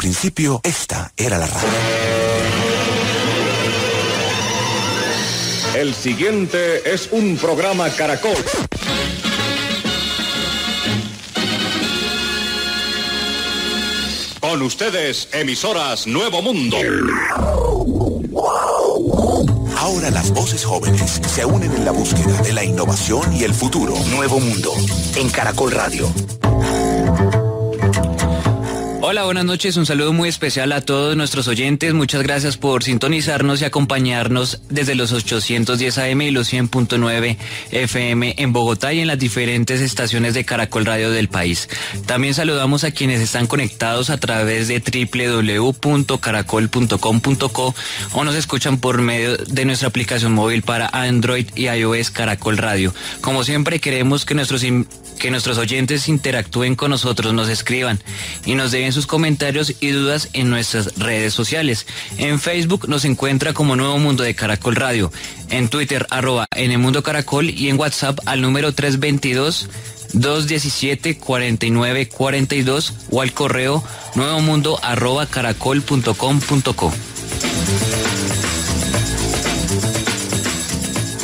principio, esta era la radio. El siguiente es un programa Caracol. Con ustedes, emisoras Nuevo Mundo. Ahora las voces jóvenes se unen en la búsqueda de la innovación y el futuro. Nuevo Mundo, en Caracol Radio. Hola, buenas noches, un saludo muy especial a todos nuestros oyentes, muchas gracias por sintonizarnos y acompañarnos desde los 810 AM y los 100.9 FM en Bogotá y en las diferentes estaciones de Caracol Radio del país. También saludamos a quienes están conectados a través de www.caracol.com.co o nos escuchan por medio de nuestra aplicación móvil para Android y iOS Caracol Radio. Como siempre queremos que nuestros oyentes interactúen con nosotros, nos escriban y nos den sus comentarios y dudas en nuestras redes sociales. En Facebook nos encuentra como Nuevo Mundo de Caracol Radio, en Twitter @NMundo Caracol y en WhatsApp al número 322-217-4942 o al correo nuevomundo@caracol.com.co.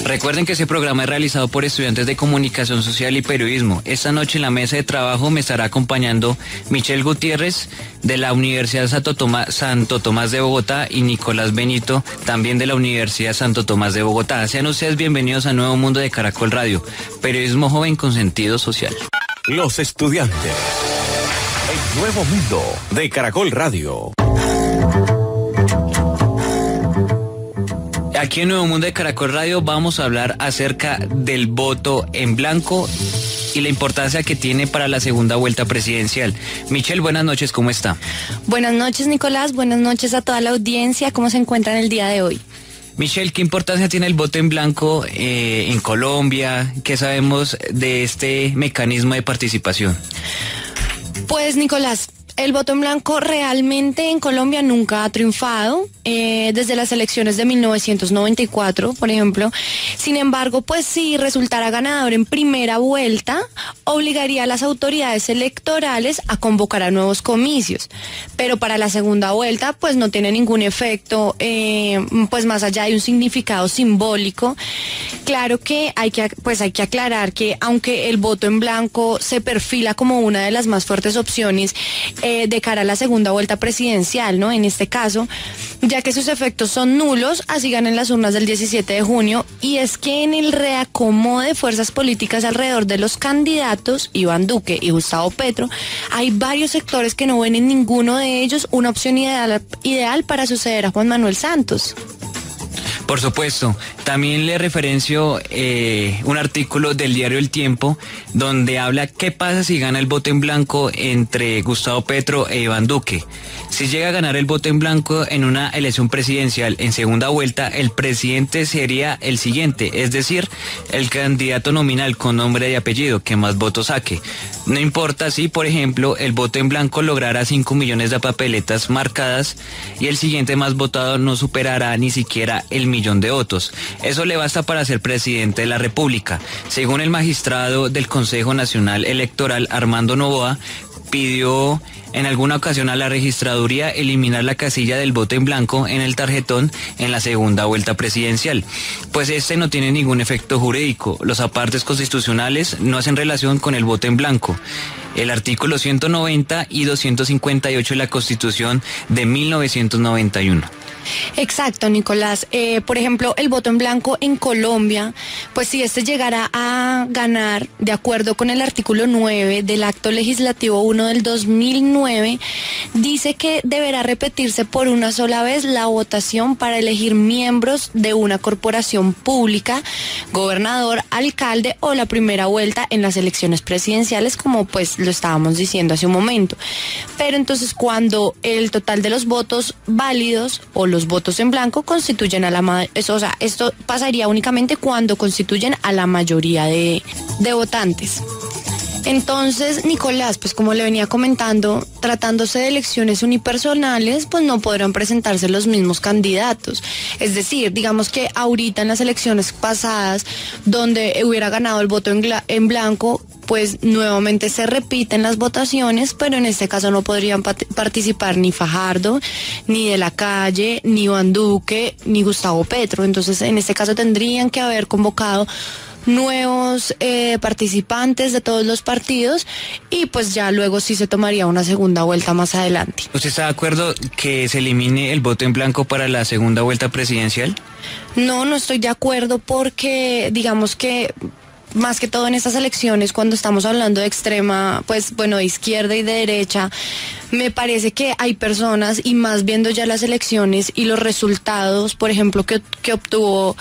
Recuerden que este programa es realizado por estudiantes de Comunicación Social y Periodismo. Esta noche en la mesa de trabajo me estará acompañando Michelle Gutiérrez de la Universidad Santo Tomás de Bogotá y Nicolás Benito, también de la Universidad Santo Tomás de Bogotá. Sean ustedes bienvenidos a Nuevo Mundo de Caracol Radio, periodismo joven con sentido social. Los estudiantes. El Nuevo Mundo de Caracol Radio. Aquí en Nuevo Mundo de Caracol Radio vamos a hablar acerca del voto en blanco y la importancia que tiene para la segunda vuelta presidencial. Michelle, buenas noches, ¿cómo está? Buenas noches, Nicolás, buenas noches a toda la audiencia, ¿cómo se encuentran el día de hoy? Michelle, ¿qué importancia tiene el voto en blanco en Colombia? ¿Qué sabemos de este mecanismo de participación? Pues, Nicolás, el voto en blanco realmente en Colombia nunca ha triunfado, desde las elecciones de 1994, por ejemplo. Sin embargo, pues si resultara ganador en primera vuelta, obligaría a las autoridades electorales a convocar a nuevos comicios. Pero para la segunda vuelta, pues no tiene ningún efecto, pues más allá de un significado simbólico. Claro que hay que aclarar que aunque el voto en blanco se perfila como una de las más fuertes opciones de cara a la segunda vuelta presidencial, ¿no? En este caso, ya que sus efectos son nulos, así ganan las urnas del 17 de junio, y es que en el reacomodo de fuerzas políticas alrededor de los candidatos, Iván Duque y Gustavo Petro, hay varios sectores que no ven en ninguno de ellos una opción ideal para suceder a Juan Manuel Santos. Por supuesto, también le referencio un artículo del diario El Tiempo donde habla qué pasa si gana el voto en blanco entre Gustavo Petro e Iván Duque. Si llega a ganar el voto en blanco en una elección presidencial en segunda vuelta, el presidente sería el siguiente, es decir, el candidato nominal con nombre y apellido que más votos saque. No importa si, por ejemplo, el voto en blanco logrará 5 millones de papeletas marcadas y el siguiente más votado no superará ni siquiera el millón de votos. Eso le basta para ser presidente de la República. Según el magistrado del Consejo Nacional Electoral, Armando Noboa, pidió en alguna ocasión a la registraduría eliminar la casilla del voto en blanco en el tarjetón en la segunda vuelta presidencial, pues este no tiene ningún efecto jurídico. Los apartes constitucionales no hacen relación con el voto en blanco. El artículo 190 y 258 de la Constitución de 1991. Exacto, Nicolás. Por ejemplo, el voto en blanco en Colombia, pues si este llegara a ganar, de acuerdo con el artículo 9 del Acto Legislativo 1 del 2009, dice que deberá repetirse por una sola vez la votación para elegir miembros de una corporación pública, gobernador, alcalde o la primera vuelta en las elecciones presidenciales, como pues lo estábamos diciendo hace un momento. Pero entonces cuando el total de los votos válidos o los votos en blanco constituyen a la esto pasaría únicamente cuando constituyen a la mayoría de votantes. Entonces, Nicolás, pues como le venía comentando, tratándose de elecciones unipersonales, pues no podrán presentarse los mismos candidatos. Es decir, digamos que ahorita en las elecciones pasadas, donde hubiera ganado el voto en blanco, pues nuevamente se repiten las votaciones, pero en este caso no podrían participar ni Fajardo, ni De la Calle, ni Iván Duque, ni Gustavo Petro. Entonces en este caso tendrían que haber convocado nuevos participantes de todos los partidos y pues ya luego sí se tomaría una segunda vuelta más adelante. ¿Usted está de acuerdo que se elimine el voto en blanco para la segunda vuelta presidencial? No estoy de acuerdo porque digamos que más que todo en estas elecciones, cuando estamos hablando de extrema, pues bueno, de izquierda y de derecha, me parece que hay personas, y más viendo ya las elecciones y los resultados, por ejemplo, que obtuvo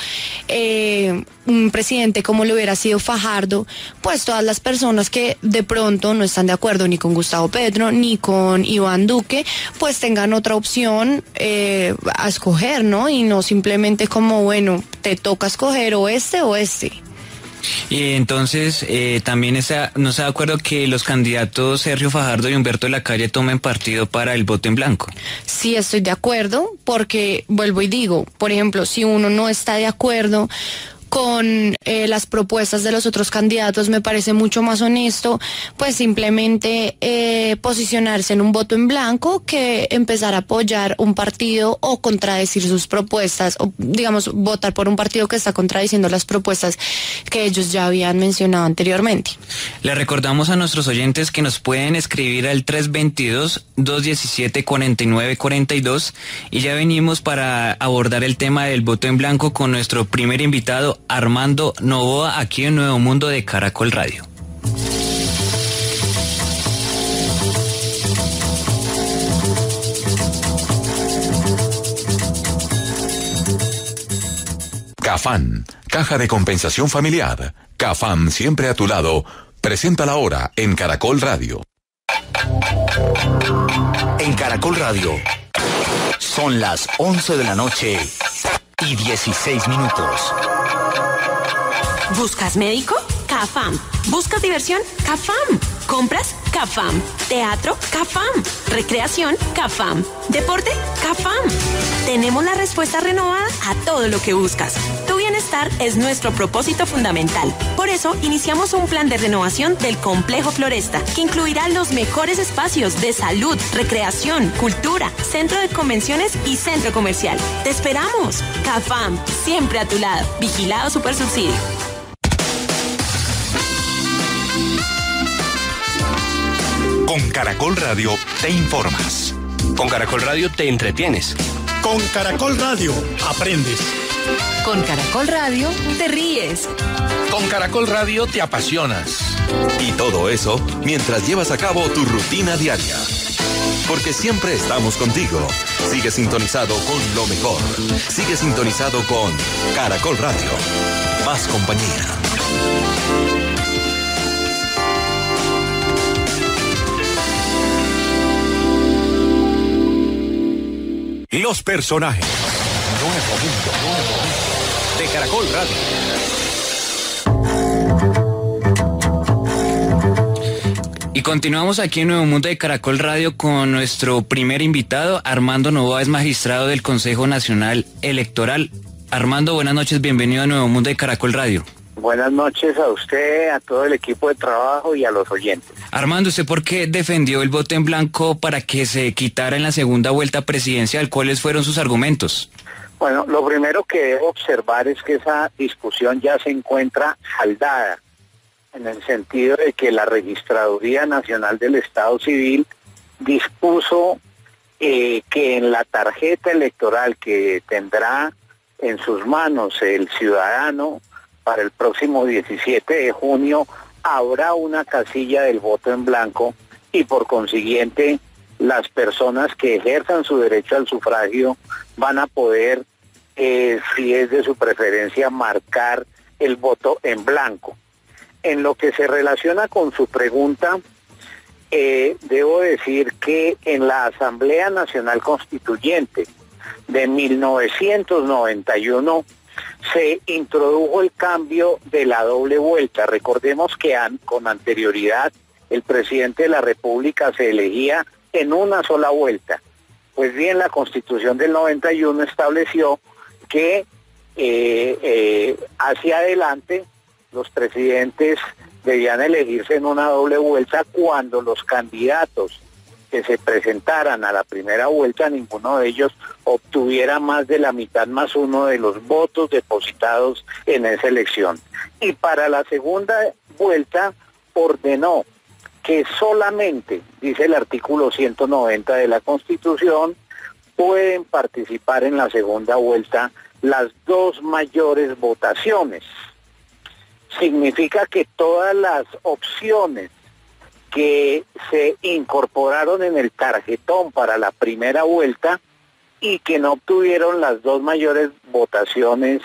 un presidente como lo hubiera sido Fajardo, pues todas las personas que de pronto no están de acuerdo ni con Gustavo Petro ni con Iván Duque, pues tengan otra opción a escoger, ¿no? Y no simplemente como, bueno, te toca escoger o este o este. Y entonces también no está de acuerdo que los candidatos Sergio Fajardo y Humberto de la Calle tomen partido para el voto en blanco. Sí, estoy de acuerdo, porque vuelvo y digo, por ejemplo, si uno no está de acuerdo con las propuestas de los otros candidatos, me parece mucho más honesto pues simplemente posicionarse en un voto en blanco que empezar a apoyar un partido o contradecir sus propuestas, o digamos votar por un partido que está contradiciendo las propuestas que ellos ya habían mencionado anteriormente. Le recordamos a nuestros oyentes que nos pueden escribir al 322-217-4942 y ya venimos para abordar el tema del voto en blanco con nuestro primer invitado, Armando Novoa, aquí en Nuevo Mundo de Caracol Radio. CAFAM, Caja de Compensación Familiar. CAFAM, siempre a tu lado. Presenta la hora en Caracol Radio. En Caracol Radio. Son las 11 de la noche y 16 minutos. ¿Buscas médico? CAFAM. ¿Buscas diversión? CAFAM. ¿Compras? CAFAM. ¿Teatro? CAFAM. ¿Recreación? CAFAM. ¿Deporte? CAFAM. Tenemos la respuesta renovada a todo lo que buscas. Tu bienestar es nuestro propósito fundamental. Por eso, iniciamos un plan de renovación del Complejo Floresta, que incluirá los mejores espacios de salud, recreación, cultura, centro de convenciones y centro comercial. ¡Te esperamos! CAFAM, siempre a tu lado. Vigilado Supersubsidio. Con Caracol Radio te informas. Con Caracol Radio te entretienes. Con Caracol Radio aprendes. Con Caracol Radio te ríes. Con Caracol Radio te apasionas. Y todo eso mientras llevas a cabo tu rutina diaria. Porque siempre estamos contigo. Sigue sintonizado con lo mejor. Sigue sintonizado con Caracol Radio. Más compañía. Los personajes. Nuevo Mundo de Caracol Radio. Y continuamos aquí en Nuevo Mundo de Caracol Radio con nuestro primer invitado, Armando Novoa, es magistrado del Consejo Nacional Electoral. Armando, buenas noches, bienvenido a Nuevo Mundo de Caracol Radio. Buenas noches a usted, a todo el equipo de trabajo y a los oyentes. Armando, ¿usted por qué defendió el voto en blanco para que se quitara en la segunda vuelta presidencial? ¿Cuáles fueron sus argumentos? Bueno, lo primero que debo observar es que esa discusión ya se encuentra saldada, en el sentido de que la Registraduría Nacional del Estado Civil dispuso que en la tarjeta electoral que tendrá en sus manos el ciudadano para el próximo 17 de junio habrá una casilla del voto en blanco y por consiguiente las personas que ejerzan su derecho al sufragio van a poder, si es de su preferencia, marcar el voto en blanco. En lo que se relaciona con su pregunta, debo decir que en la Asamblea Nacional Constituyente de 1991 se introdujo el cambio de la doble vuelta. Recordemos que con anterioridad el presidente de la República se elegía en una sola vuelta. Pues bien, la Constitución del 91 estableció que hacia adelante los presidentes debían elegirse en una doble vuelta cuando los candidatos que se presentaran a la primera vuelta, ninguno de ellos obtuviera más de la mitad más uno de los votos depositados en esa elección. Y para la segunda vuelta ordenó que solamente, dice el artículo 190 de la Constitución, pueden participar en la segunda vuelta las dos mayores votaciones. Significa que todas las opciones que se incorporaron en el tarjetón para la primera vuelta y que no obtuvieron las dos mayores votaciones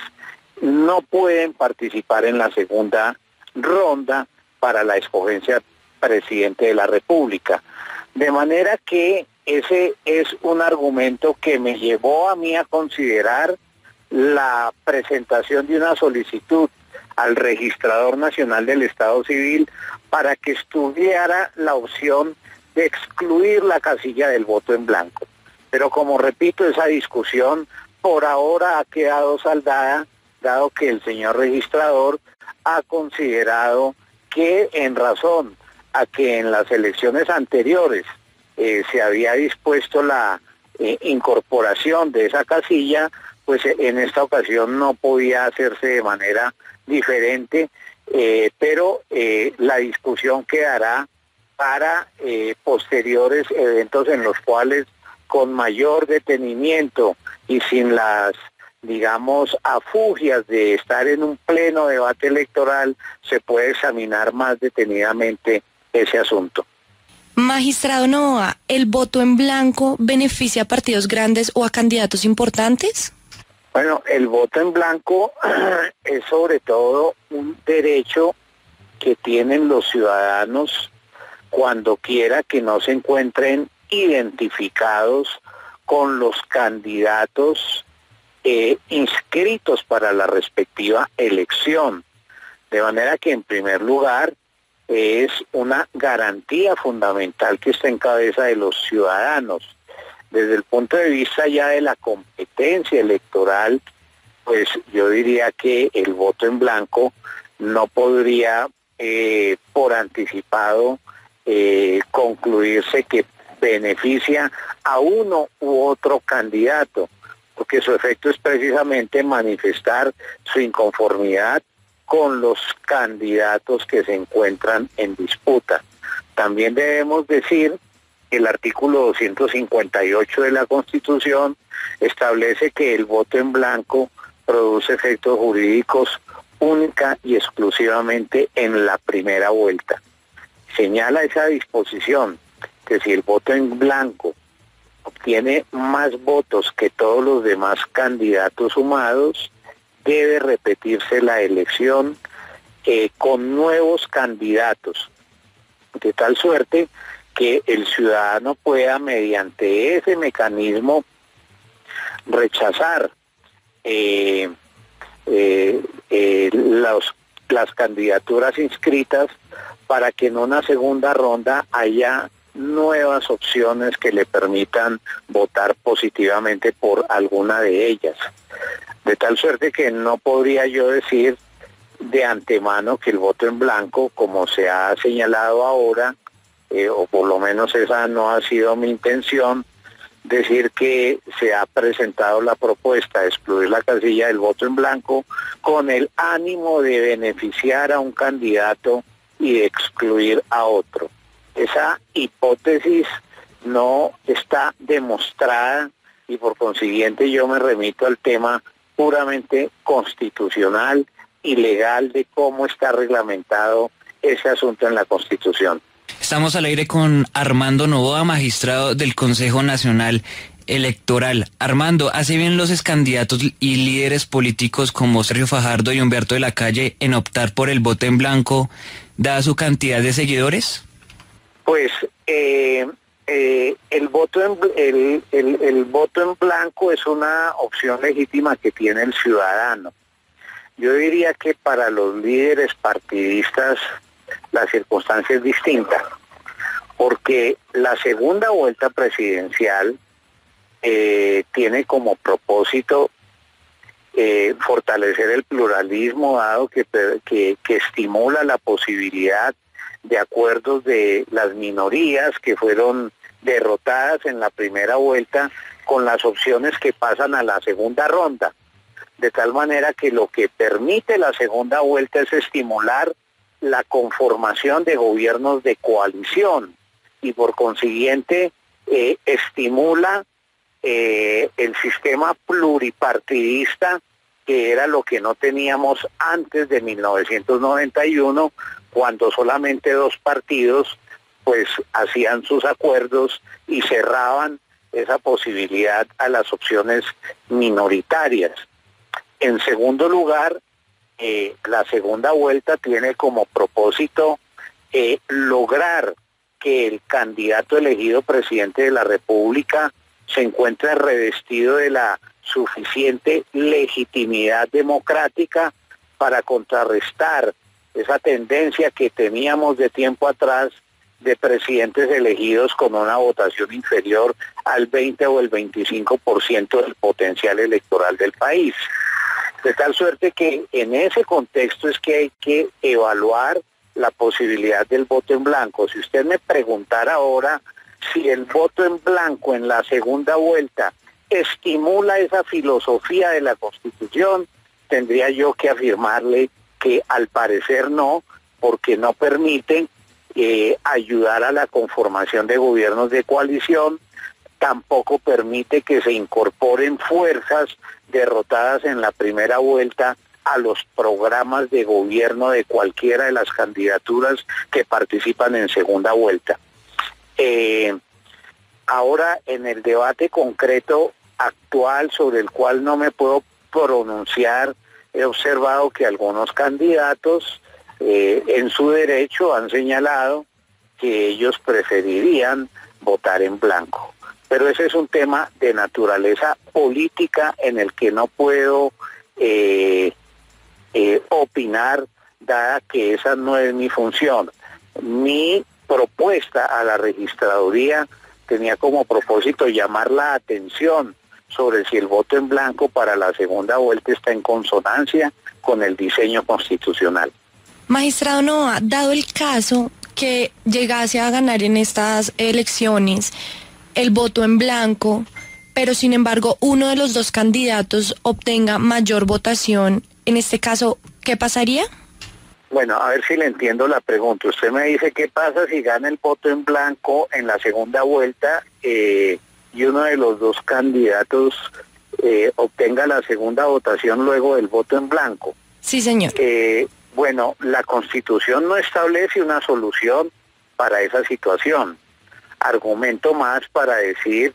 no pueden participar en la segunda ronda para la escogencia presidente de la República. De manera que ese es un argumento que me llevó a mí a considerar la presentación de una solicitud al Registrador Nacional del Estado Civil para que estudiara la opción de excluir la casilla del voto en blanco. Pero como repito, esa discusión por ahora ha quedado saldada, dado que el señor registrador ha considerado que en razón a que en las elecciones anteriores se había dispuesto la incorporación de esa casilla, pues en esta ocasión no podía hacerse de manera diferente, pero la discusión quedará para posteriores eventos en los cuales con mayor detenimiento y sin las, digamos, afugias de estar en un pleno debate electoral, se puede examinar más detenidamente ese asunto. Magistrado Novoa, ¿el voto en blanco beneficia a partidos grandes o a candidatos importantes? Bueno, el voto en blanco es sobre todo un derecho que tienen los ciudadanos cuando quiera que no se encuentren identificados con los candidatos inscritos para la respectiva elección. De manera que en primer lugar es una garantía fundamental que está en cabeza de los ciudadanos. Desde el punto de vista ya de la competencia electoral, pues yo diría que el voto en blanco no podría por anticipado concluirse que beneficia a uno u otro candidato, porque su efecto es precisamente manifestar su inconformidad con los candidatos que se encuentran en disputa. También debemos decir que el artículo 258 de la Constitución establece que el voto en blanco produce efectos jurídicos única y exclusivamente en la primera vuelta. Señala esa disposición que si el voto en blanco obtiene más votos que todos los demás candidatos sumados, debe repetirse la elección con nuevos candidatos, de tal suerte que el ciudadano pueda, mediante ese mecanismo, rechazar las candidaturas inscritas para que en una segunda ronda haya nuevas opciones que le permitan votar positivamente por alguna de ellas. De tal suerte que no podría yo decir de antemano que el voto en blanco, como se ha señalado ahora, o por lo menos esa no ha sido mi intención, decir que se ha presentado la propuesta de excluir la casilla del voto en blanco con el ánimo de beneficiar a un candidato y de excluir a otro. Esa hipótesis no está demostrada y por consiguiente yo me remito al tema puramente constitucional y legal de cómo está reglamentado ese asunto en la Constitución. Estamos al aire con Armando Novoa, magistrado del Consejo Nacional Electoral. Armando, ¿hace bien los excandidatos y líderes políticos como Sergio Fajardo y Humberto de la Calle en optar por el voto en blanco, dada su cantidad de seguidores? Pues el voto en blanco es una opción legítima que tiene el ciudadano. Yo diría que para los líderes partidistas la circunstancia es distinta, porque la segunda vuelta presidencial tiene como propósito fortalecer el pluralismo, dado que estimula la posibilidad de acuerdos de las minorías que fueron derrotadas en la primera vuelta con las opciones que pasan a la segunda ronda. De tal manera que lo que permite la segunda vuelta es estimular la conformación de gobiernos de coalición y por consiguiente estimula el sistema pluripartidista, que era lo que no teníamos antes de 1991, cuando solamente dos partidos pues hacían sus acuerdos y cerraban esa posibilidad a las opciones minoritarias. En segundo lugar, la segunda vuelta tiene como propósito lograr que el candidato elegido presidente de la República se encuentre revestido de la suficiente legitimidad democrática para contrarrestar esa tendencia que teníamos de tiempo atrás de presidentes elegidos con una votación inferior al 20 o el 25% del potencial electoral del país. De tal suerte que en ese contexto es que hay que evaluar la posibilidad del voto en blanco. Si usted me preguntara ahora si el voto en blanco en la segunda vuelta estimula esa filosofía de la Constitución, tendría yo que afirmarle que al parecer no, porque no permite ayudar a la conformación de gobiernos de coalición, tampoco permite que se incorporen fuerzas derrotadas en la primera vuelta a los programas de gobierno de cualquiera de las candidaturas que participan en segunda vuelta. Ahora, en el debate concreto actual sobre el cual no me puedo pronunciar, he observado que algunos candidatos en su derecho han señalado que ellos preferirían votar en blanco. Pero ese es un tema de naturaleza política en el que no puedo opinar, dada que esa no es mi función. Mi propuesta a la registraduría tenía como propósito llamar la atención sobre si el voto en blanco para la segunda vuelta está en consonancia con el diseño constitucional. Magistrado Novoa, dado el caso que llegase a ganar en estas elecciones el voto en blanco, pero sin embargo uno de los dos candidatos obtenga mayor votación, en este caso, ¿qué pasaría? Bueno, a ver si le entiendo la pregunta. Usted me dice, ¿qué pasa si gana el voto en blanco en la segunda vuelta y uno de los dos candidatos obtenga la segunda votación luego del voto en blanco? Sí, señor. Bueno, la Constitución no establece una solución para esa situación. Argumento más para decir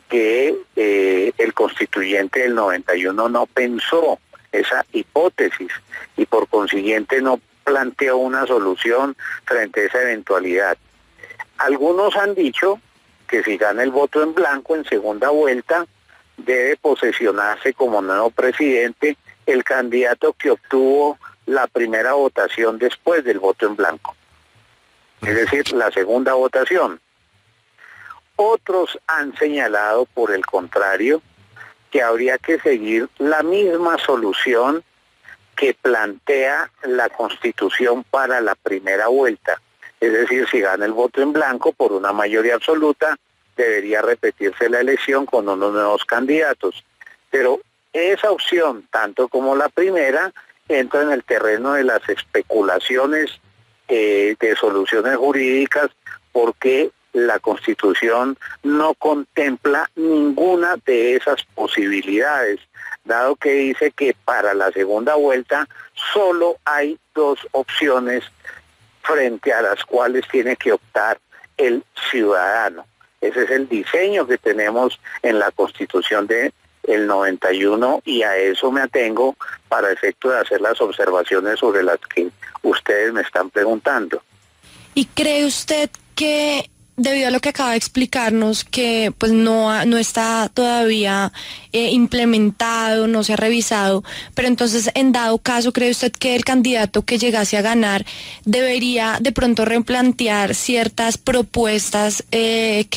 que el constituyente del 91 no pensó esa hipótesis y por consiguiente no planteó una solución frente a esa eventualidad. Algunos han dicho que si gana el voto en blanco en segunda vuelta, debe posesionarse como nuevo presidente el candidato que obtuvo la primera votación después del voto en blanco, es decir, la segunda votación. Otros han señalado, por el contrario, que habría que seguir la misma solución que plantea la Constitución para la primera vuelta. Es decir, si gana el voto en blanco por una mayoría absoluta, debería repetirse la elección con unos nuevos candidatos. Pero esa opción, tanto como la primera, entra en el terreno de las especulaciones de soluciones jurídicas, porque la Constitución no contempla ninguna de esas posibilidades, dado que dice que para la segunda vuelta solo hay dos opciones frente a las cuales tiene que optar el ciudadano. Ese es el diseño que tenemos en la Constitución del 91 y a eso me atengo para efecto de hacer las observaciones sobre las que ustedes me están preguntando. ¿Y cree usted que, debido a lo que acaba de explicarnos, que pues no está todavía implementado, no se ha revisado, pero entonces en dado caso, ¿cree usted que el candidato que llegase a ganar debería de pronto replantear ciertas propuestas que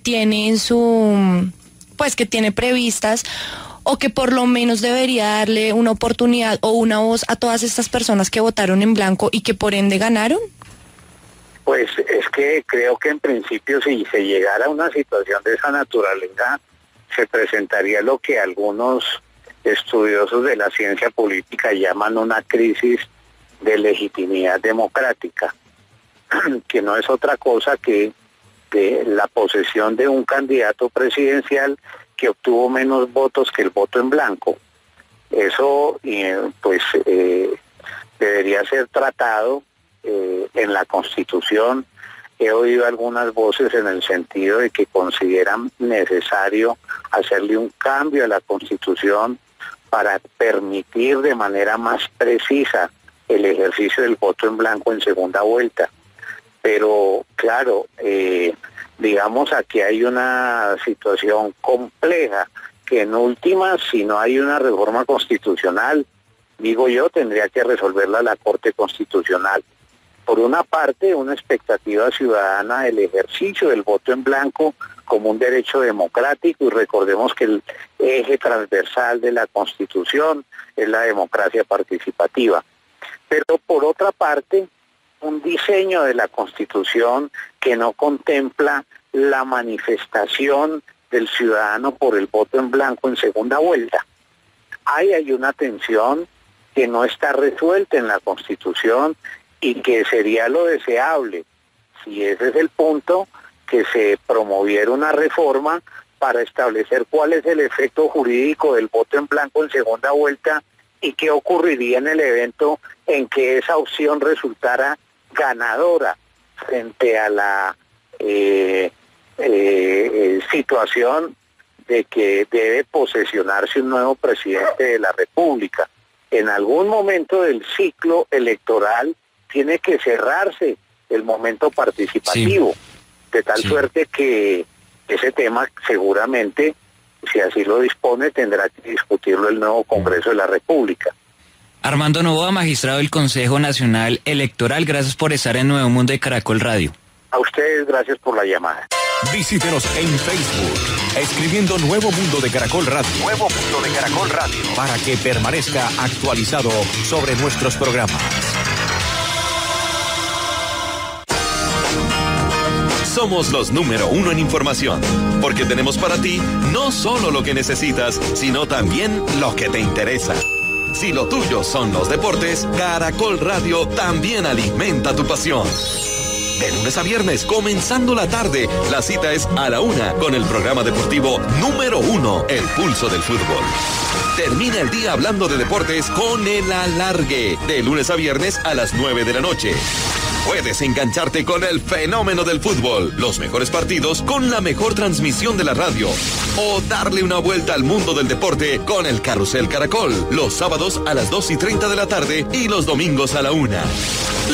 tiene en su, pues que tiene previstas, o que por lo menos debería darle una oportunidad o una voz a todas estas personas que votaron en blanco y que por ende ganaron? Pues es que creo que en principio si se llegara a una situación de esa naturaleza, se presentaría lo que algunos estudiosos de la ciencia política llaman una crisis de legitimidad democrática, que no es otra cosa que la posesión de un candidato presidencial que obtuvo menos votos que el voto en blanco. Eso debería ser tratado en la Constitución. He oído algunas voces en el sentido de que consideran necesario hacerle un cambio a la Constitución para permitir de manera más precisa el ejercicio del voto en blanco en segunda vuelta. Pero claro, digamos aquí hay una situación compleja que en últimas, si no hay una reforma constitucional, digo yo, tendría que resolverla la Corte Constitucional. Por una parte, una expectativa ciudadana del ejercicio del voto en blanco como un derecho democrático, y recordemos que el eje transversal de la Constitución es la democracia participativa. Pero por otra parte, un diseño de la Constitución que no contempla la manifestación del ciudadano por el voto en blanco en segunda vuelta. Ahí hay una tensión que no está resuelta en la Constitución y que sería lo deseable, si ese es el punto, que se promoviera una reforma para establecer cuál es el efecto jurídico del voto en blanco en segunda vuelta y qué ocurriría en el evento en que esa opción resultara ganadora frente a la situación de que debe posesionarse un nuevo presidente de la República. En algún momento del ciclo electoral tiene que cerrarse el momento participativo, de tal suerte que ese tema seguramente, si así lo dispone, tendrá que discutirlo el nuevo Congreso de la República. Armando Novoa, magistrado del Consejo Nacional Electoral, gracias por estar en Nuevo Mundo de Caracol Radio. A ustedes, gracias por la llamada. Visítenos en Facebook, escribiendo Nuevo Mundo de Caracol Radio. Nuevo Mundo de Caracol Radio. Para que permanezca actualizado sobre nuestros programas. Somos los número 1 en información, porque tenemos para ti no solo lo que necesitas, sino también lo que te interesa. Si lo tuyo son los deportes, Caracol Radio también alimenta tu pasión. De lunes a viernes, comenzando la tarde, la cita es a la 1 con el programa deportivo número 1, El Pulso del Fútbol. Termina el día hablando de deportes con El Alargue, de lunes a viernes a las 9 de la noche. Puedes engancharte con el fenómeno del fútbol, los mejores partidos con la mejor transmisión de la radio, o darle una vuelta al mundo del deporte con el Carrusel Caracol, los sábados a las 2:30 de la tarde y los domingos a la 1.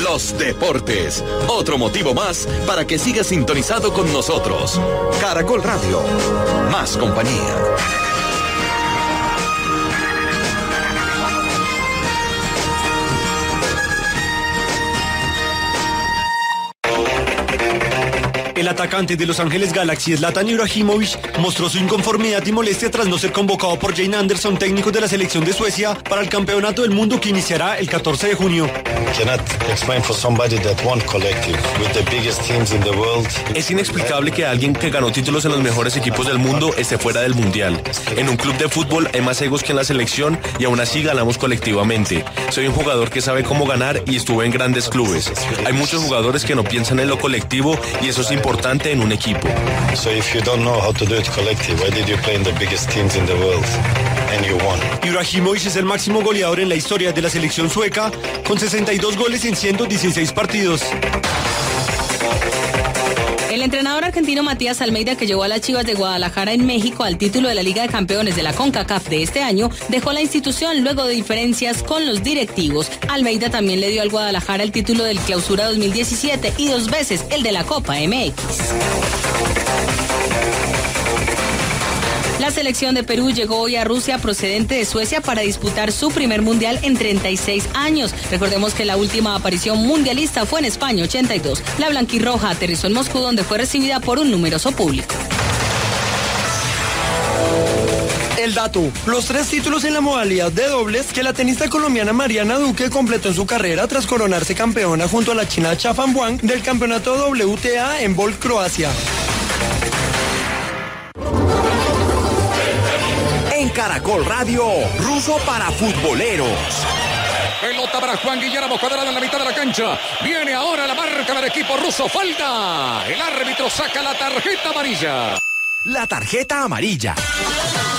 Los deportes, otro motivo más para que sigas sintonizado con nosotros. Caracol Radio, más compañía. El atacante de Los Ángeles Galaxy, Zlatan Ibrahimovic, mostró su inconformidad y molestia tras no ser convocado por Jane Anderson, técnico de la selección de Suecia, para el Campeonato del Mundo que iniciará el 14 de junio. Es inexplicable que alguien que ganó títulos en los mejores equipos del mundo esté fuera del Mundial. En un club de fútbol hay más egos que en la selección y aún así ganamos colectivamente. Soy un jugador que sabe cómo ganar y estuve en grandes clubes. Hay muchos jugadores que no piensan en lo colectivo y eso es importante en un equipo. Ibrahimovic es el máximo goleador en la historia de la selección sueca, con 62 goles en 116 partidos. El entrenador argentino Matías Almeida, que llevó a las Chivas de Guadalajara en México al título de la Liga de Campeones de la CONCACAF de este año, dejó la institución luego de diferencias con los directivos. Almeida también le dio al Guadalajara el título del Clausura 2017 y 2 veces el de la Copa MX. La selección de Perú llegó hoy a Rusia procedente de Suecia para disputar su primer mundial en 36 años. Recordemos que la última aparición mundialista fue en España, 82. La blanquirroja aterrizó en Moscú, donde fue recibida por un numeroso público. El el dato. Los 3 títulos en la modalidad de dobles que la tenista colombiana Mariana Duque completó en su carrera tras coronarse campeona junto a la china Chafan Wang del campeonato WTA en Bol, Croacia. En Caracol Radio, Ruso para futboleros. Pelota para Juan Guillermo, cuadrada en la mitad de la cancha. Viene ahora la marca del equipo ruso. Falta. El árbitro saca la tarjeta amarilla. La tarjeta amarilla.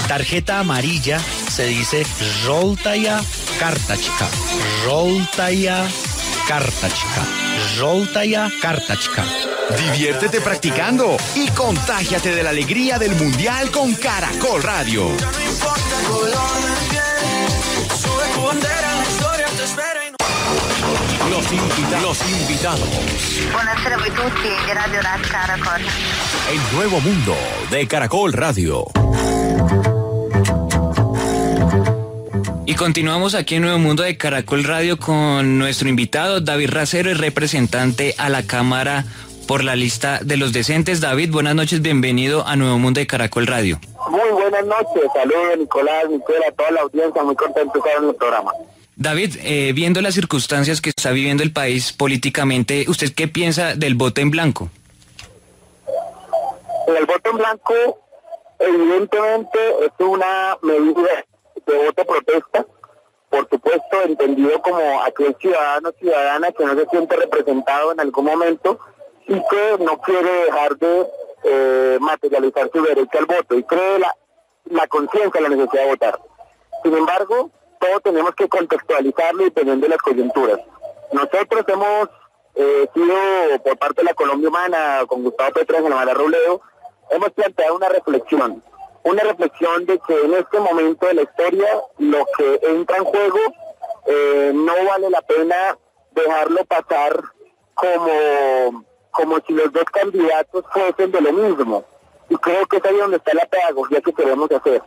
Tarjeta amarilla se dice Żółtaja karteczka. Żółtaja karteczka. Żółtaja karteczka. Diviértete practicando y contágiate de la alegría del Mundial con Caracol Radio. Los invitados. Buonasera a voi tutti di Radio Caracol. El nuevo mundo de Caracol Radio. Y continuamos aquí en Nuevo Mundo de Caracol Radio con nuestro invitado David Racero, el representante a la Cámara por la lista de los decentes. David, buenas noches, bienvenido a Nuevo Mundo de Caracol Radio. Muy buenas noches, saludos Nicolás, Miquel, a toda la audiencia, muy contento de estar en el programa. David, viendo las circunstancias que está viviendo el país políticamente, ¿usted qué piensa del voto en blanco? El voto en blanco, evidentemente, es una medida de voto protesta, por supuesto, entendido como aquel ciudadano o ciudadana que no se siente representado en algún momento y que no quiere dejar de materializar su derecho al voto y cree la conciencia de la necesidad de votar. Sin embargo, todo tenemos que contextualizarlo dependiendo de las coyunturas. Nosotros hemos sido, por parte de la Colombia Humana, con Gustavo Petro y General Robledo, hemos planteado una reflexión de que en este momento de la historia lo que entra en juego no vale la pena dejarlo pasar como si los dos candidatos fuesen de lo mismo. Y creo que es ahí donde está la pedagogía que queremos hacer.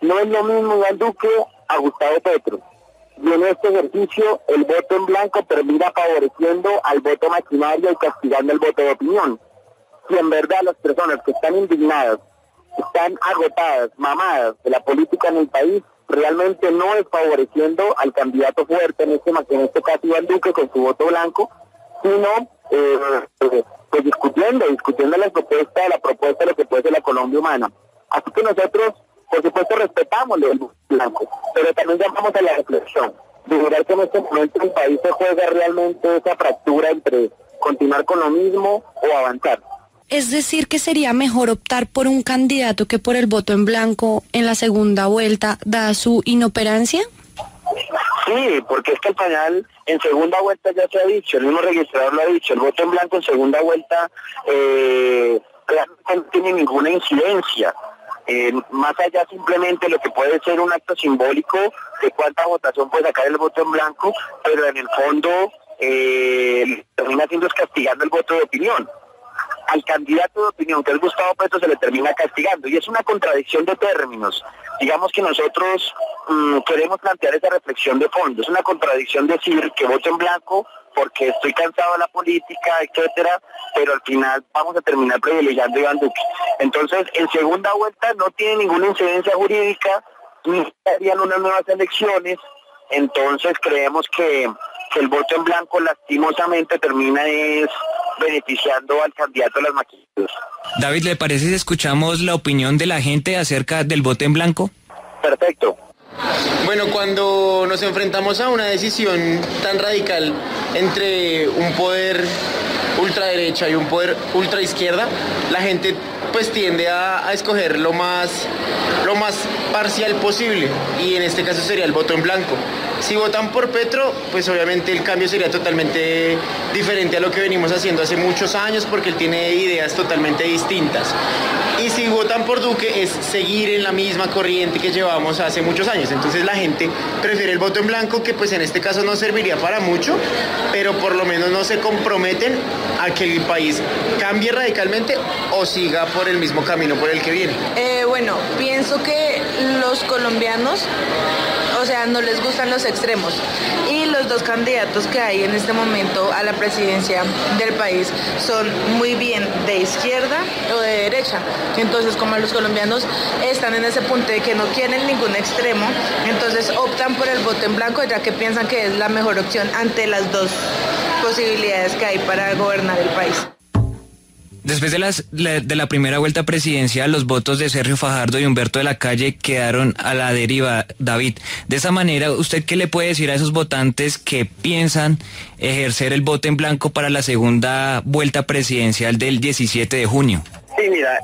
No es lo mismo Iván Duque a Gustavo Petro. Y en este ejercicio el voto en blanco termina favoreciendo al voto maquinario y castigando el voto de opinión. Si en verdad las personas que están indignadas, están agotadas, mamadas de la política en el país, realmente no es favoreciendo al candidato fuerte, en este caso Iván Duque con su voto blanco, sino pues discutiendo la propuesta de lo que puede ser la Colombia Humana. Así que nosotros, por supuesto, respetamos el voto blanco, pero también llamamos a la reflexión, de mirar que en este momento el país se juega realmente esa fractura entre continuar con lo mismo o avanzar. Es decir, que sería mejor optar por un candidato que por el voto en blanco en la segunda vuelta, dada su inoperancia. Sí, porque es que el pañal en segunda vuelta ya se ha dicho, el mismo registrador lo ha dicho, el voto en blanco en segunda vuelta realmente no tiene ninguna incidencia. Más allá simplemente lo que puede ser un acto simbólico de cuánta votación puede sacar el voto en blanco, pero en el fondo termina siendo castigando el voto de opinión. Al candidato de opinión, que es Gustavo Petro, se le termina castigando, y es una contradicción de términos. Digamos que nosotros queremos plantear esa reflexión de fondo. Es una contradicción decir que voto en blanco porque estoy cansado de la política, etcétera, pero al final vamos a terminar privilegiando a Iván Duque. Entonces, en segunda vuelta no tiene ninguna incidencia jurídica, ni harían unas nuevas elecciones, entonces creemos que el voto en blanco lastimosamente termina beneficiando al candidato de las maquinitas. David, ¿le parece si escuchamos la opinión de la gente acerca del voto en blanco? Perfecto. Bueno, cuando nos enfrentamos a una decisión tan radical entre un poder ultraderecha y un poder ultraizquierda, la gente pues tiende a escoger lo más parcial posible, y en este caso sería el voto en blanco. Si votan por Petro, pues obviamente el cambio sería totalmente diferente a lo que venimos haciendo hace muchos años, porque él tiene ideas totalmente distintas. Y si votan por Duque, es seguir en la misma corriente que llevamos hace muchos años. Entonces la gente prefiere el voto en blanco, que pues en este caso no serviría para mucho, pero por lo menos no se comprometen a que el país cambie radicalmente o siga por el mismo camino por el que viene. Bueno, pienso que los colombianos, o sea, no les gustan los extremos. Y los dos candidatos que hay en este momento a la presidencia del país son muy bien de izquierda o de derecha. Entonces, como los colombianos están en ese punto de que no quieren ningún extremo, entonces optan por el voto en blanco, ya que piensan que es la mejor opción ante las dos posibilidades que hay para gobernar el país. Después de la primera vuelta presidencial, los votos de Sergio Fajardo y Humberto de la Calle quedaron a la deriva, David. De esa manera, ¿usted qué le puede decir a esos votantes que piensan ejercer el voto en blanco para la segunda vuelta presidencial del 17 de junio? Sí, mira,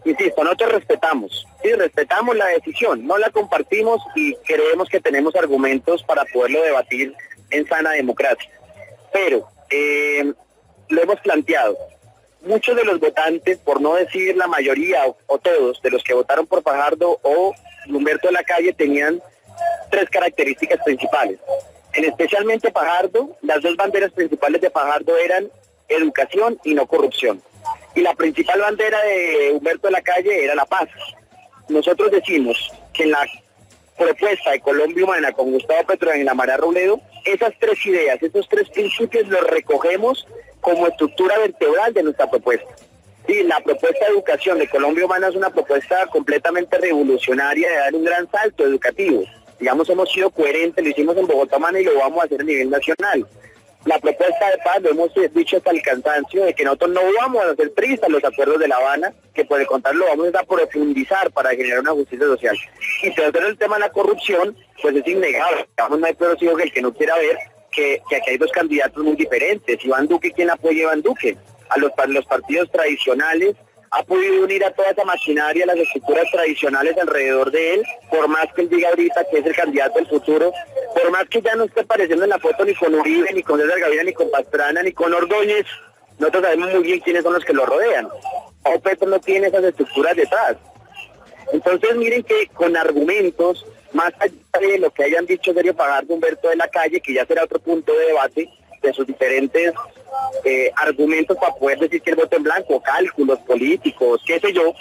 insisto, nosotros respetamos, sí, respetamos la decisión, no la compartimos y creemos que tenemos argumentos para poderlo debatir en sana democracia. Pero lo hemos planteado. Muchos de los votantes, por no decir la mayoría o todos de los que votaron por Fajardo o Humberto de la Calle, tenían tres características principales. Especialmente Fajardo, las dos banderas principales de Fajardo eran educación y no corrupción. Y la principal bandera de Humberto de la Calle era la paz. Nosotros decimos que en la propuesta de Colombia Humana con Gustavo Petro y Ángela María Robledo, esas tres ideas, esos tres principios los recogemos como estructura vertebral de nuestra propuesta. Sí, la propuesta de educación de Colombia Humana es una propuesta completamente revolucionaria de dar un gran salto educativo. Digamos, hemos sido coherentes, lo hicimos en Bogotá Humana y lo vamos a hacer a nivel nacional. La propuesta de paz, lo hemos dicho hasta el cansancio, de que nosotros no vamos a hacer tristes los acuerdos de La Habana, que por el contrario lo vamos a profundizar para generar una justicia social. Y tercero, el tema de la corrupción, pues es innegable. Digamos, no hay peor ciego que el que no quiera ver que aquí hay dos candidatos muy diferentes. Iván Duque, ¿quién apoya a Iván Duque? A los partidos tradicionales, ha podido unir a toda esa maquinaria, las estructuras tradicionales alrededor de él, por más que él diga ahorita que es el candidato del futuro, por más que ya no esté apareciendo en la foto ni con Uribe, ni con César Gaviria, ni con Pastrana, ni con Ordóñez, nosotros sabemos muy bien quiénes son los que lo rodean. O Petro no tiene esas estructuras detrás. Entonces miren que con argumentos, más allá de lo que hayan dicho Sergio Fajardo, Humberto de la Calle, que ya será otro punto de debate, de sus diferentes argumentos para poder decir que el voto en blanco, cálculos políticos, qué sé yo,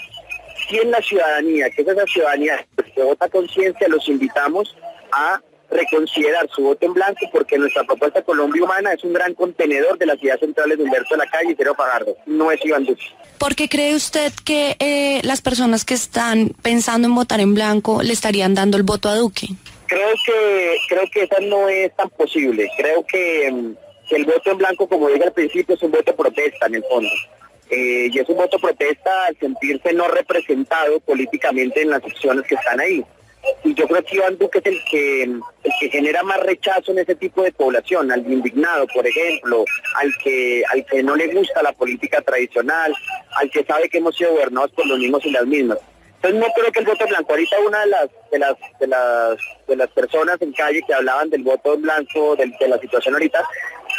si en la ciudadanía, que es esa ciudadanía que vota conciencia, los invitamos a reconsiderar su voto en blanco, porque nuestra propuesta Colombia Humana es un gran contenedor de las ideas centrales de Humberto de la Calle y Sergio Fajardo, no es Iván Duque. ¿Por qué cree usted que las personas que están pensando en votar en blanco le estarían dando el voto a Duque? Creo que esa no es tan posible. Creo que el voto en blanco, como dije al principio, es un voto protesta en el fondo. Y es un voto protesta al sentirse no representado políticamente en las opciones que están ahí. Y yo creo que Iván Duque es el que genera más rechazo en ese tipo de población, al indignado, por ejemplo, al que no le gusta la política tradicional, al que sabe que hemos sido gobernados por los mismos y las mismas. Entonces no creo que el voto blanco, ahorita una de las personas en calle que hablaban del voto blanco, de la situación ahorita,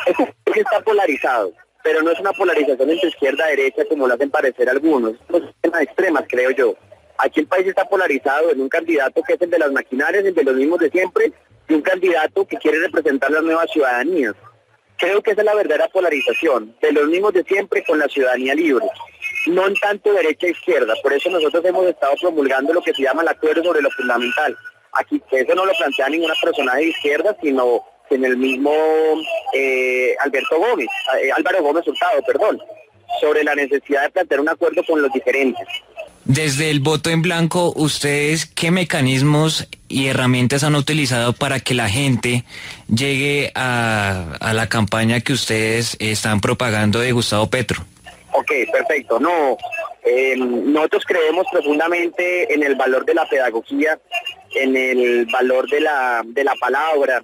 es que está polarizado, pero no es una polarización entre izquierda y derecha como lo hacen parecer algunos, son temas extremas, creo yo. Aquí el país está polarizado en un candidato que es el de las maquinarias, el de los mismos de siempre, y un candidato que quiere representar las nuevas ciudadanías. Creo que esa es la verdadera polarización, de los mismos de siempre con la ciudadanía libre, no en tanto derecha e izquierda. Por eso nosotros hemos estado promulgando lo que se llama el acuerdo sobre lo fundamental. Aquí que eso no lo plantea ninguna personaje de izquierda, sino en el mismo Álvaro Gómez Hurtado, sobre la necesidad de plantear un acuerdo con los diferentes. Desde el voto en blanco, ¿ustedes qué mecanismos y herramientas han utilizado para que la gente llegue a la campaña que ustedes están propagando de Gustavo Petro? Ok, perfecto. Nosotros creemos profundamente en el valor de la pedagogía, en el valor de la palabra,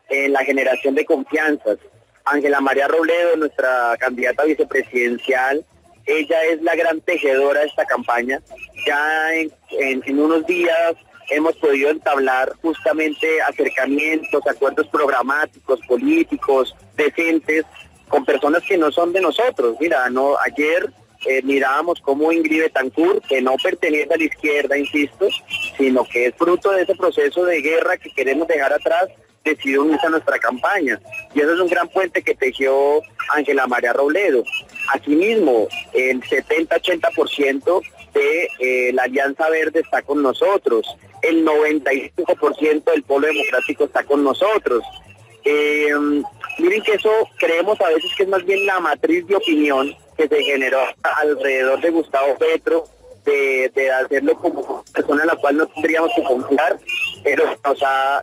en la generación de confianzas. Ángela María Robledo, nuestra candidata vicepresidencial, ella es la gran tejedora de esta campaña. Ya en unos días hemos podido entablar justamente acercamientos, acuerdos programáticos, políticos, decentes, con personas que no son de nosotros. Mira, ayer mirábamos cómo Ingrid Betancourt, que no pertenece a la izquierda, insisto, sino que es fruto de ese proceso de guerra que queremos dejar atrás, decidió unirse a nuestra campaña. Y eso es un gran puente que tejió Ángela María Robledo. Asimismo, el 70-80% de la Alianza Verde está con nosotros. el 95% del pueblo democrático está con nosotros. Miren que eso creemos a veces que es más bien la matriz de opinión que se generó alrededor de Gustavo Petro, de hacerlo como persona a la cual no tendríamos que confiar, pero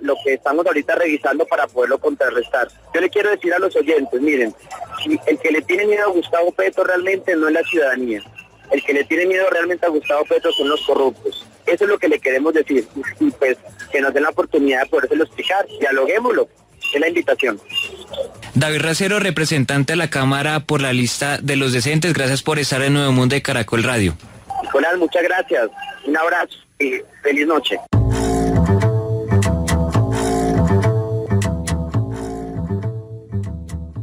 lo que estamos ahorita revisando para poderlo contrarrestar. Yo le quiero decir a los oyentes, miren, el que le tiene miedo a Gustavo Petro realmente no es la ciudadanía, el que le tiene miedo realmente a Gustavo Petro son los corruptos. Eso es lo que le queremos decir, y pues que nos den la oportunidad de podérselo explicar, dialoguémoslo. Es la invitación. David Racero, representante de la Cámara por la lista de los decentes, gracias por estar en Nuevo Mundo de Caracol Radio. Nicolás, muchas gracias. Un abrazo y feliz noche.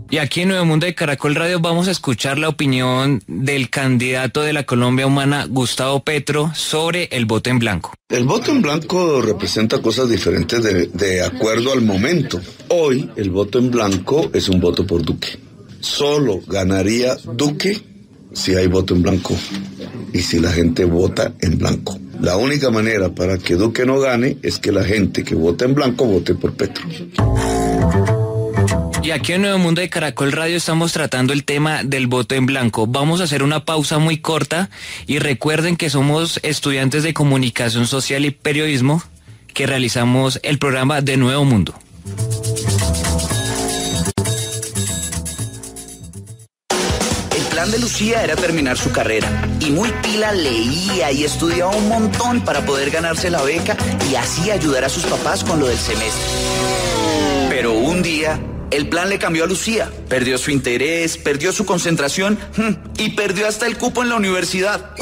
Y aquí en Nuevo Mundo de Caracol Radio vamos a escuchar la opinión del candidato de la Colombia Humana, Gustavo Petro, sobre el voto en blanco. El voto en blanco representa cosas diferentes de acuerdo al momento. Hoy el voto en blanco es un voto por Duque. Solo ganaría Duque si hay voto en blanco y si la gente vota en blanco. La única manera para que Duque no gane es que la gente que vota en blanco vote por Petro. Y aquí en Nuevo Mundo de Caracol Radio estamos tratando el tema del voto en blanco. Vamos a hacer una pausa muy corta y recuerden que somos estudiantes de Comunicación Social y Periodismo que realizamos el programa de Nuevo Mundo. El plan de Lucía era terminar su carrera y muy pila leía y estudiaba un montón para poder ganarse la beca y así ayudar a sus papás con lo del semestre. Pero un día el plan le cambió a Lucía, perdió su interés, perdió su concentración y perdió hasta el cupo en la universidad.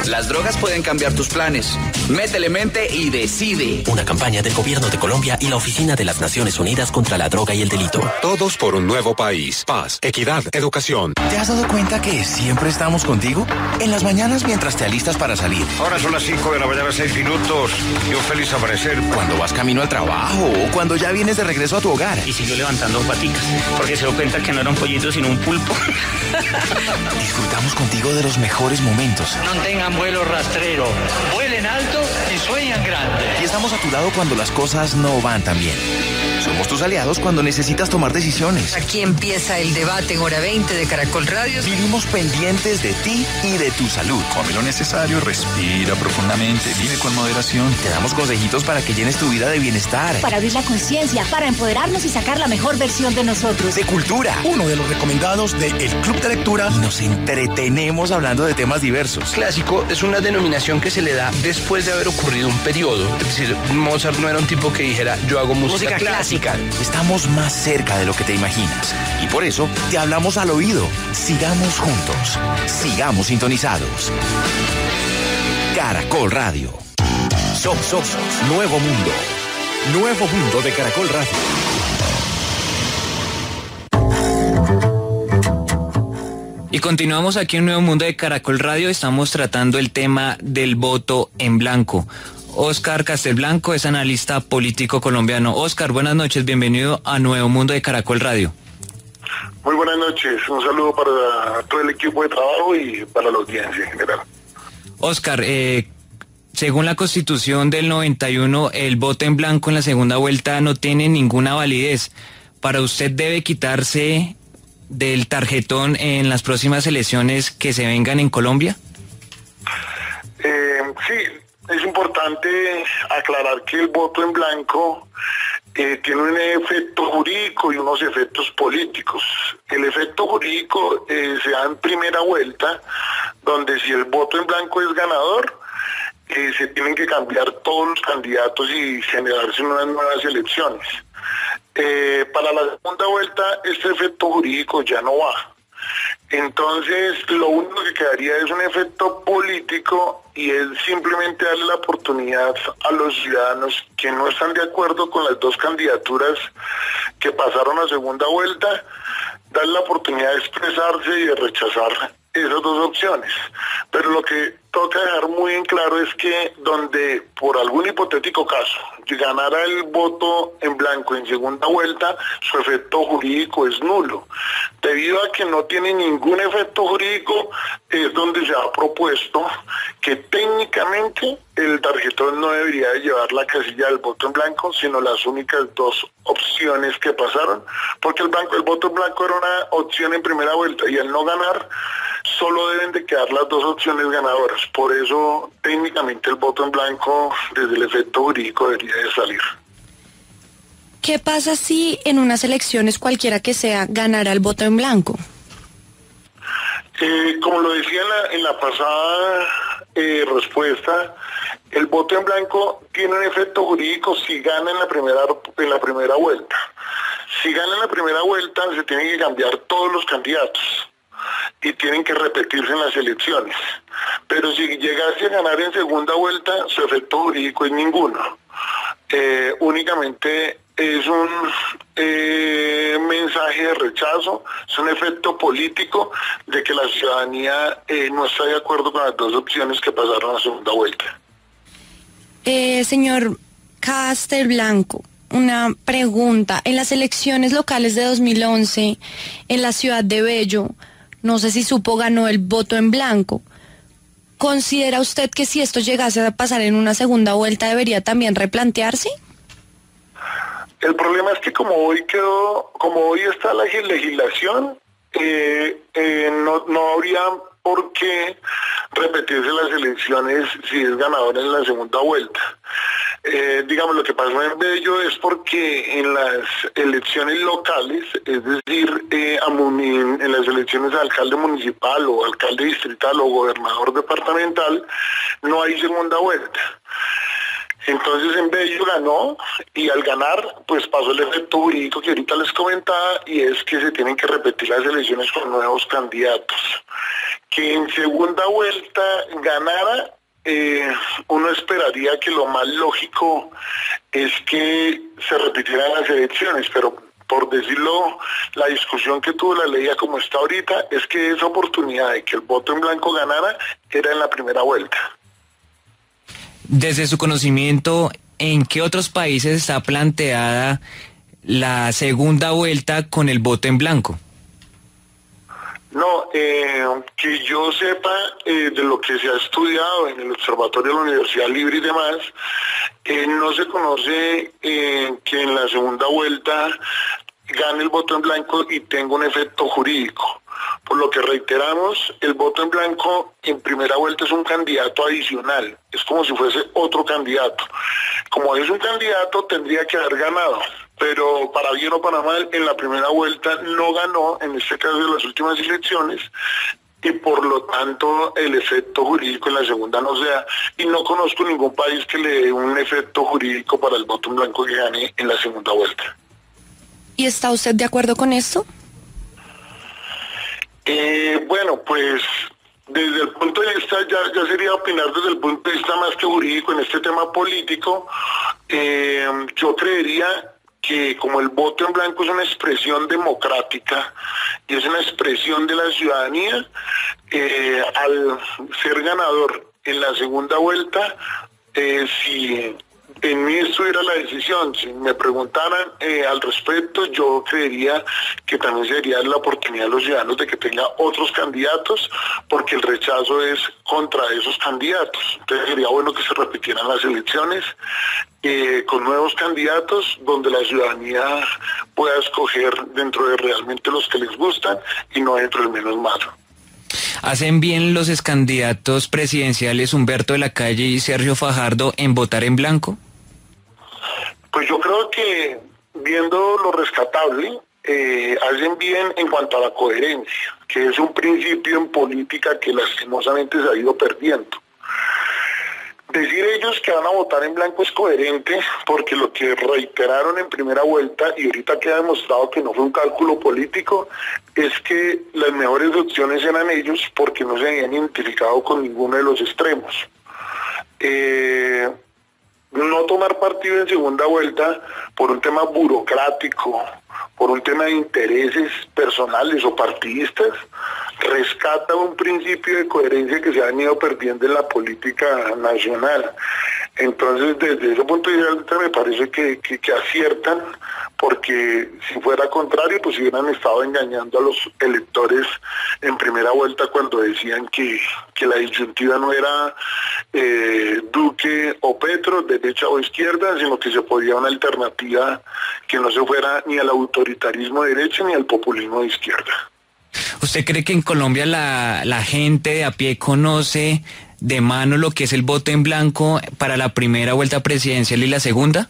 Las drogas pueden cambiar tus planes. Métele mente y decide. Una campaña del Gobierno de Colombia y la Oficina de las Naciones Unidas contra la Droga y el Delito. Todos por un nuevo país. Paz, equidad, educación. ¿Te has dado cuenta que siempre estamos contigo? En las mañanas mientras te alistas para salir. Ahora son las 5 de la mañana, 6 minutos. Y un feliz amanecer. Cuando vas camino al trabajo o cuando ya vienes de regreso a tu hogar. Y siguió levantando paticas, porque se dio cuenta que no era un pollito sino un pulpo. Disfrutamos contigo de los mejores momentos. No tengan vuelo rastrero, vuelen alto y sueñan grande. Y estamos a tu lado cuando las cosas no van tan bien. Somos tus aliados cuando necesitas tomar decisiones. Aquí empieza el debate en Hora 20 de Caracol Radio. Vivimos pendientes de ti y de tu salud. Come lo necesario, respira profundamente, vive con moderación. Te damos consejitos para que llenes tu vida de bienestar. Para abrir la conciencia, para empoderarnos y sacar la mejor versión de nosotros. De cultura. Uno de los recomendados de El Club de Lectura. Y nos entretenemos hablando de temas diversos. Clásico es una denominación que se le da después de haber ocurrido un periodo. Es decir, Mozart no era un tipo que dijera, yo hago música clásica. Estamos más cerca de lo que te imaginas. Y por eso te hablamos al oído. Sigamos juntos. Sigamos sintonizados. Caracol Radio. Somos Nuevo Mundo. Nuevo Mundo de Caracol Radio. Y continuamos aquí en Nuevo Mundo de Caracol Radio. Estamos tratando el tema del voto en blanco. Oscar Castelblanco es analista político colombiano. Oscar, buenas noches, bienvenido a Nuevo Mundo de Caracol Radio. Muy buenas noches, un saludo para todo el equipo de trabajo y para la audiencia en general. Oscar, según la Constitución del 91, el voto en blanco en la segunda vuelta no tiene ninguna validez. ¿Para usted debe quitarse del tarjetón en las próximas elecciones que se vengan en Colombia? Sí. Es importante aclarar que el voto en blanco tiene un efecto jurídico y unos efectos políticos. El efecto jurídico se da en primera vuelta, donde si el voto en blanco es ganador, se tienen que cambiar todos los candidatos y generarse unas nuevas elecciones. Para la segunda vuelta, este efecto jurídico ya no va. Entonces, lo único que quedaría es un efecto político y es simplemente darle la oportunidad a los ciudadanos que no están de acuerdo con las dos candidaturas que pasaron a segunda vuelta, darle la oportunidad de expresarse y de rechazar esas dos opciones. Pero lo que toca dejar muy en claro es que donde por algún hipotético caso ganara el voto en blanco en segunda vuelta, su efecto jurídico es nulo. Debido a que no tiene ningún efecto jurídico, es donde se ha propuesto que técnicamente el tarjetón no debería de llevar la casilla del voto en blanco, sino las únicas dos opciones que pasaron, porque el voto en blanco era una opción en primera vuelta y al no ganar, solo deben de quedar las dos opciones ganadoras. Por eso, técnicamente el voto en blanco, desde el efecto jurídico, debería de salir. ¿Qué pasa si en unas elecciones, cualquiera que sea, ganara el voto en blanco? Como lo decía en la pasada respuesta, el voto en blanco tiene un efecto jurídico si gana en la primera vuelta. Si gana en la primera vuelta, se tienen que cambiar todos los candidatos y tienen que repetirse en las elecciones. Pero si llegase a ganar en segunda vuelta, su efecto jurídico es ninguno. Únicamente es un mensaje de rechazo, es un efecto político de que la ciudadanía no está de acuerdo con las dos opciones que pasaron a segunda vuelta. Señor Castelblanco, una pregunta. En las elecciones locales de 2011, en la ciudad de Bello, no sé si supo, ganó el voto en blanco. ¿Considera usted que si esto llegase a pasar en una segunda vuelta debería también replantearse? El problema es que como hoy está la legislación, no habría por qué repetirse las elecciones si es ganador en la segunda vuelta. Digamos, lo que pasó en Bello es porque en las elecciones locales, es decir, en las elecciones de alcalde municipal o alcalde distrital o gobernador departamental, no hay segunda vuelta. Entonces en Bello ganó y al ganar pues pasó el efecto jurídico que ahorita les comentaba, y es que se tienen que repetir las elecciones con nuevos candidatos. Que en segunda vuelta ganara, uno esperaría que lo más lógico es que se repitieran las elecciones, pero por decirlo, la discusión que tuvo la ley como está ahorita es que esa oportunidad de que el voto en blanco ganara era en la primera vuelta. Desde su conocimiento, ¿en qué otros países está planteada la segunda vuelta con el voto en blanco? No, que yo sepa de lo que se ha estudiado en el Observatorio de la Universidad Libre y demás, no se conoce que en la segunda vuelta gane el voto en blanco y tenga un efecto jurídico. Por lo que reiteramos, el voto en blanco en primera vuelta es un candidato adicional, es como si fuese otro candidato. Como es un candidato, tendría que haber ganado, pero para bien o para mal, en la primera vuelta no ganó, en este caso de las últimas elecciones, y por lo tanto el efecto jurídico en la segunda no se da, y no conozco ningún país que le dé un efecto jurídico para el voto en blanco que gane en la segunda vuelta. ¿Y está usted de acuerdo con esto? Bueno, pues desde el punto de vista, ya sería opinar desde el punto de vista más que jurídico en este tema político. Yo creería que como el voto en blanco es una expresión democrática y es una expresión de la ciudadanía, al ser ganador en la segunda vuelta, si en mí estuviera la decisión, si me preguntaran al respecto, yo creería que también sería la oportunidad de los ciudadanos de que tenga otros candidatos, porque el rechazo es contra esos candidatos. Entonces sería bueno que se repitieran las elecciones con nuevos candidatos, donde la ciudadanía pueda escoger dentro de realmente los que les gustan y no dentro del menos malo. ¿Hacen bien los excandidatos presidenciales Humberto de la Calle y Sergio Fajardo en votar en blanco? Pues yo creo que, viendo lo rescatable, hacen bien en cuanto a la coherencia, que es un principio en política que lastimosamente se ha ido perdiendo. Decir ellos que van a votar en blanco es coherente, porque lo que reiteraron en primera vuelta, y ahorita queda demostrado que no fue un cálculo político, es que las mejores opciones eran ellos porque no se habían identificado con ninguno de los extremos. No tomar partido en segunda vuelta por un tema burocrático, por un tema de intereses personales o partidistas, rescata un principio de coherencia que se ha venido perdiendo en la política nacional. Entonces, desde ese punto de vista me parece que aciertan, porque si fuera contrario, pues hubieran estado engañando a los electores en primera vuelta cuando decían que la disyuntiva no era Duque o Petro, derecha o izquierda, sino que se podía una alternativa que no se fuera ni al autoritarismo de derecha ni al populismo de izquierda. ¿Usted cree que en Colombia la gente de a pie conoce de mano lo que es el voto en blanco para la primera vuelta presidencial y la segunda?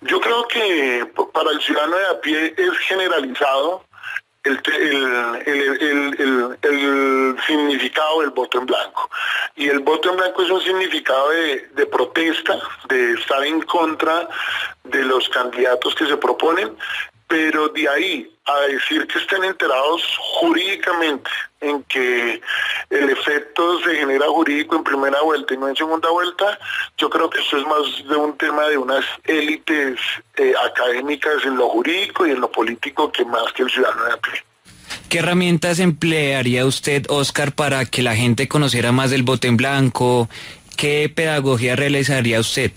Yo creo que para el ciudadano de a pie es generalizado el significado del voto en blanco. Y el voto en blanco es un significado de protesta, de estar en contra de los candidatos que se proponen, pero de ahí a decir que estén enterados jurídicamente en que el efecto se genera jurídico en primera vuelta y no en segunda vuelta, yo creo que esto es más de un tema de unas élites académicas en lo jurídico y en lo político que más que el ciudadano de a pie. ¿Qué herramientas emplearía usted, Oscar, para que la gente conociera más del voto en blanco? ¿Qué pedagogía realizaría usted